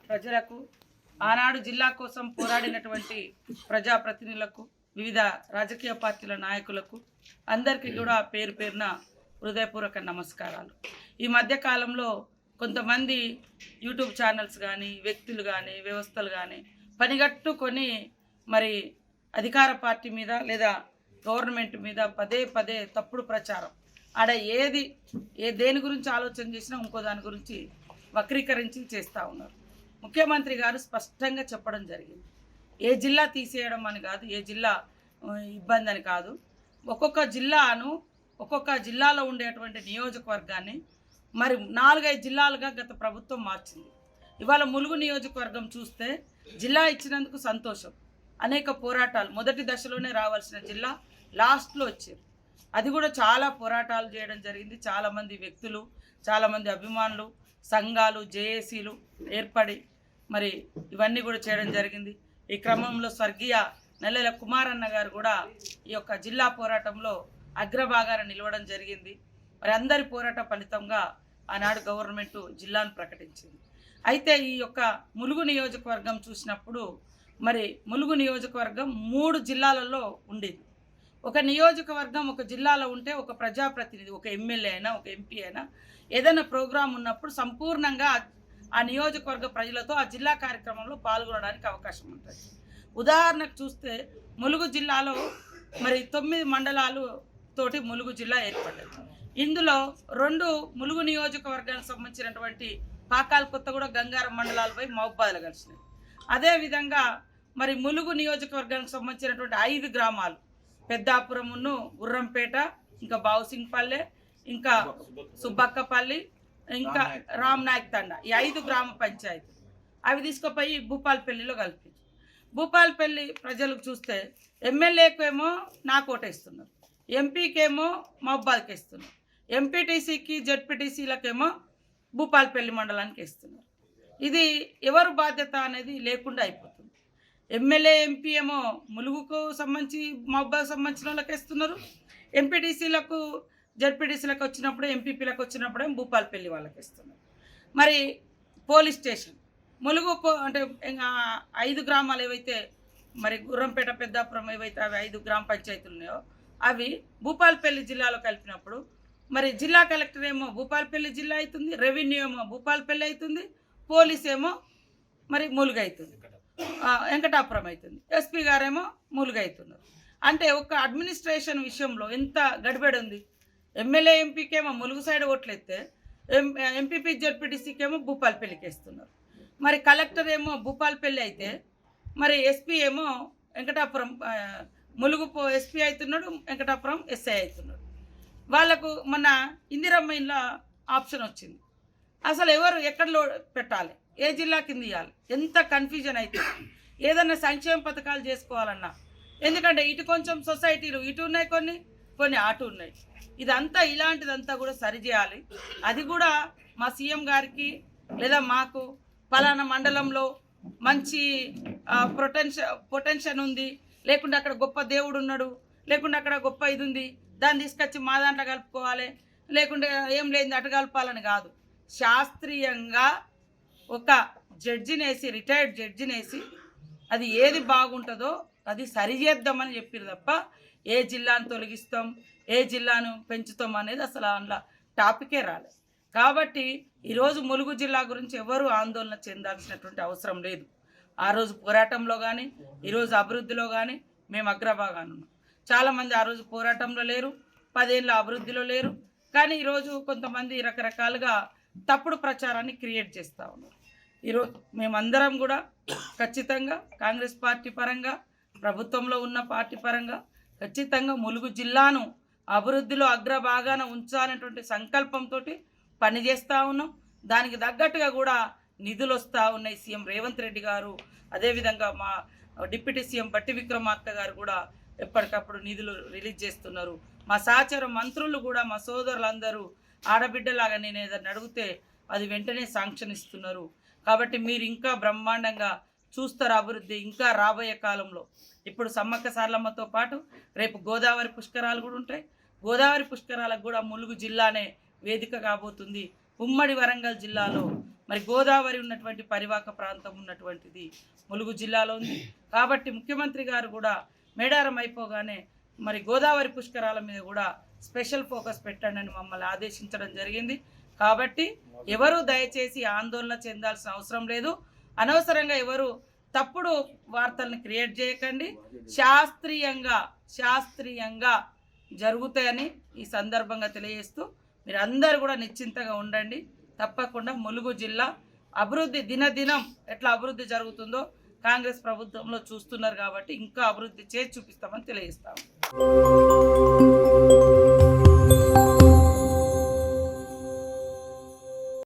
ప్రజలకు, ఆనాడు జిల్లా కోసం పోరాడినటువంటి ప్రజాప్రతినిధులకు, వివిధ రాజకీయ పార్టీల నాయకులకు అందరికీ కూడా పేరు పేరున హృదయపూర్వక నమస్కారాలు. ఈ మధ్యకాలంలో కొంతమంది యూట్యూబ్ ఛానల్స్ కానీ, వ్యక్తులు కానీ, వ్యవస్థలు కానీ పనిగట్టుకొని మరి అధికార పార్టీ మీద లేదా గవర్నమెంట్ మీద పదే పదే తప్పుడు ప్రచారం, ఆడ దేని గురించి ఆలోచన చేసినా ఇంకో దాని గురించి వక్రీకరించి చేస్తూ ఉన్నారు. ముఖ్యమంత్రి గారు స్పష్టంగా చెప్పడం జరిగింది. ఏ జిల్లా తీసేయడం అని కాదు, ఏ జిల్లా ఇబ్బంది అని కాదు. ఒక్కొక్క జిల్లాలో ఉండేటువంటి నియోజకవర్గాన్ని మరి 4-5 జిల్లాలుగా గత ప్రభుత్వం మార్చింది. ఇవాళ ములుగు నియోజకవర్గం చూస్తే జిల్లా ఇచ్చినందుకు సంతోషం. అనేక పోరాటాలు, మొదటి దశలోనే రావాల్సిన జిల్లా లాస్ట్లో వచ్చారు. అది కూడా చాలా పోరాటాలు చేయడం జరిగింది. చాలామంది వ్యక్తులు, చాలామంది అభిమానులు, సంఘాలు, జేఏసీలు ఏర్పడి మరి ఇవన్నీ కూడా చేయడం జరిగింది. ఈ క్రమంలో స్వర్గీయ నెల్లెల కుమారన్న గారు కూడా ఈ యొక్క జిల్లా పోరాటంలో అగ్రభాగాన నిలవడం జరిగింది. మరి అందరి పోరాట ఫలితంగా ఆనాడు గవర్నమెంట్ జిల్లాను ప్రకటించింది. అయితే ఈ యొక్క ములుగు నియోజకవర్గం చూసినప్పుడు మరి ములుగు నియోజకవర్గం 3 జిల్లాలలో ఉండేది. ఒక నియోజకవర్గం ఒక జిల్లాలో ఉంటే ఒక ప్రజాప్రతినిధి, ఒక ఎమ్మెల్యే అయినా, ఒక ఎంపీ అయినా ఏదైనా ప్రోగ్రాం ఉన్నప్పుడు సంపూర్ణంగా ఆ నియోజకవర్గ ప్రజలతో ఆ జిల్లా కార్యక్రమంలో పాల్గొనడానికి అవకాశం ఉంటుంది. ఉదాహరణకు చూస్తే ములుగు జిల్లాలో మరి 9 మండలాలు తోటి ములుగు జిల్లా ఏర్పడ్డది. ఇందులో 2 ములుగు నియోజకవర్గానికి సంబంధించినటువంటి పాకాల కొత్తగూడ, గంగారం మండలాలపై మహబూబాద్లో కలిసినాయి. అదేవిధంగా మరి ములుగు నియోజకవర్గానికి సంబంధించినటువంటి 5 గ్రామాలు, పెద్దాపురమును, గుర్రంపేట, ఇంకా బావుసింగ్పల్లె, ఇంకా సుబ్బక్కపల్లి, ఇంకా రామ్నాయక్ తండ, ఈ 5 గ్రామ పంచాయతీ అవి తీసుకుపోయి భూపాలపల్లిలో కలిపి, భూపాలపల్లి ప్రజలకు చూస్తే ఎమ్మెల్యేకేమో నాకు ఓటేస్తున్నారు, ఎంపీకేమో మహబూబాద్కి ఇస్తున్నారు, ఎంపీటీసీకి జెడ్పీటీసీలకేమో భూపాలపల్లి మండలానికి ఇస్తున్నారు. ఇది ఎవరు బాధ్యత అనేది లేకుండా అయిపోతుంది. ఎమ్మెల్యే, ఎంపీ ఏమో ములుగుకు సంబంధించి మహబూబాద్కి సంబంధించిన వాళ్ళకి ఇస్తున్నారు, ఎంపీటీసీలకు జెడ్పీటీసీలకు వచ్చినప్పుడు, ఎంపీపీలకు వచ్చినప్పుడు భూపాలపల్లి వాళ్ళకి ఇస్తున్నారు. మరి పోలీస్ స్టేషన్ ములుగు అంటే 5 గ్రామాలు ఏవైతే మరి గుర్రంపేట, పెద్దాపురం ఏవైతే అవి 5 గ్రామ పంచాయతీలు ఉన్నాయో అవి భూపాలపల్లి జిల్లాలో కలిపినప్పుడు మరి జిల్లా కలెక్టర్ ఏమో భూపాలపల్లి జిల్లా అవుతుంది, రెవెన్యూ ఏమో భూపాలపల్లి అవుతుంది, పోలీస్ ఏమో మరి ములుగు అవుతుంది, వెంకటాపురం అవుతుంది, ఎస్పీ గారేమో ములుగు అవుతున్నారు. అంటే ఒక అడ్మినిస్ట్రేషన్ విషయంలో ఎంత గడిబడి ఉంది. ఎమ్మెల్యే, ఎంపీకేమో ములుగు సైడ్ ఓట్లయితే ఎంపీపీ జెడ్పీటీసీకేమో భూపాలపల్లికి వేస్తున్నారు. మరి కలెక్టర్ ఏమో భూపాలపల్లి అయితే మరి ఎస్పీ ఏమో వెంకటాపురం, ములుగు ఎస్పీ అవుతున్నాడు, వెంకటాపురం ఎస్ఐ అవుతున్నాడు. వాళ్ళకు మన ఇందిరమ్మ ఇండ్ల ఆప్షన్ వచ్చింది. అసలు ఎవరు ఎక్కడ పెట్టాలి, ఏ జిల్లా కింద ఇవ్వాలి, ఎంత కన్ఫ్యూజన్ అవుతుంది. ఏదన్నా సంక్షేమ పథకాలు చేసుకోవాలన్నా, ఎందుకంటే ఇటు కొంచెం సొసైటీలు ఇటు ఉన్నాయి, కొన్ని అటు ఉన్నాయి. ఇదంతా ఇలాంటిదంతా కూడా సరిచేయాలి. అది కూడా మా సీఎం గారికి లేదా మాకు పలానా మండలంలో మంచి పొటెన్షన్ ఉంది, లేకుంటే అక్కడ గొప్ప దేవుడు ఉన్నాడు, లేకుంటే అక్కడ గొప్ప ఇది ఉంది, దాన్ని తీసుకొచ్చి మా దాంట్లో కలుపుకోవాలి, లేకుంటే ఏం లేదు అటు కలపాలని కాదు. శాస్త్రీయంగా ఒక జడ్జినేసి, రిటైర్డ్ జడ్జినేసి అది ఏది బాగుంటుందో అది సరిచేద్దామని చెప్పారు తప్ప ఏ జిల్లాను తొలగిస్తాం, ఏ జిల్లాను పెంచుతాం అనేది అసలు అందులో టాపికే రాలేదు. కాబట్టి ఈరోజు ములుగు జిల్లా గురించి ఎవరు ఆందోళన చెందాల్సినటువంటి అవసరం లేదు. ఆ రోజు పోరాటంలో కానీ, ఈరోజు అభివృద్ధిలో కానీ మేము అగ్రభాగాన ఉన్నాం. చాలామంది ఆ రోజు పోరాటంలో లేరు, 10 ఏళ్ళ అభివృద్ధిలో లేరు. కానీ ఈరోజు కొంతమంది రకరకాలుగా తప్పుడు ప్రచారాన్ని క్రియేట్ చేస్తూ ఉన్నారు. ఈరోజు మేమందరం కూడా ఖచ్చితంగా కాంగ్రెస్ పార్టీ పరంగా, ప్రభుత్వంలో ఉన్న పార్టీ పరంగా ఖచ్చితంగా ములుగు జిల్లాను అభివృద్ధిలో అగ్రభాగాన ఉంచాలనేటువంటి సంకల్పంతో పనిచేస్తూ ఉన్నాం. దానికి తగ్గట్టుగా కూడా నిధులు వస్తూ ఉన్నాయి. సీఎం రేవంత్ రెడ్డి గారు, అదేవిధంగా మా డిప్యూటీ సీఎం బట్టి విక్రమార్క గారు కూడా ఎప్పటికప్పుడు నిధులు రిలీజ్ చేస్తున్నారు. మా సహచర మంత్రులు కూడా, మా సోదరులందరూ ఆడబిడ్డలాగా నేను ఏదైనా అడిగితే అది వెంటనే శాంక్షన్ ఇస్తున్నారు. కాబట్టి మీరు ఇంకా బ్రహ్మాండంగా చూస్తారు అభివృద్ధి. ఇంకా రాబోయే కాలంలో ఇప్పుడు సమ్మక్క సారలమ్మతో పాటు రేపు గోదావరి పుష్కరాలు కూడా ఉంటాయి. గోదావరి పుష్కరాలకు కూడా ములుగు జిల్లానే వేదిక కాబోతుంది. ఉమ్మడి వరంగల్ జిల్లాలో మరి గోదావరి ఉన్నటువంటి పరివాహక ప్రాంతం ఉన్నటువంటిది ములుగు జిల్లాలో ఉంది. కాబట్టి ముఖ్యమంత్రి గారు కూడా మేడారం అయిపోగానే మరి గోదావరి పుష్కరాల మీద కూడా స్పెషల్ ఫోకస్ పెట్టండి అని మమ్మల్ని ఆదేశించడం జరిగింది. కాబట్టి ఎవరు దయచేసి ఆందోళన చెందాల్సిన అవసరం లేదు. అనవసరంగా ఎవరు తప్పుడు వార్తల్ని క్రియేట్ చేయకండి. శాస్త్రీయంగా జరుగుతాయని ఈ సందర్భంగా తెలియజేస్తూ మీరు అందరూ కూడా నిశ్చింతగా ఉండండి. తప్పకుండా ములుగు జిల్లా అభివృద్ధి దినదినం ఎట్లా అభివృద్ధి జరుగుతుందో కాంగ్రెస్ ప్రభుత్వంలో చూస్తున్నారు. కాబట్టి ఇంకా అభివృద్ధి చేసి చూపిస్తామని తెలియజేస్తాము.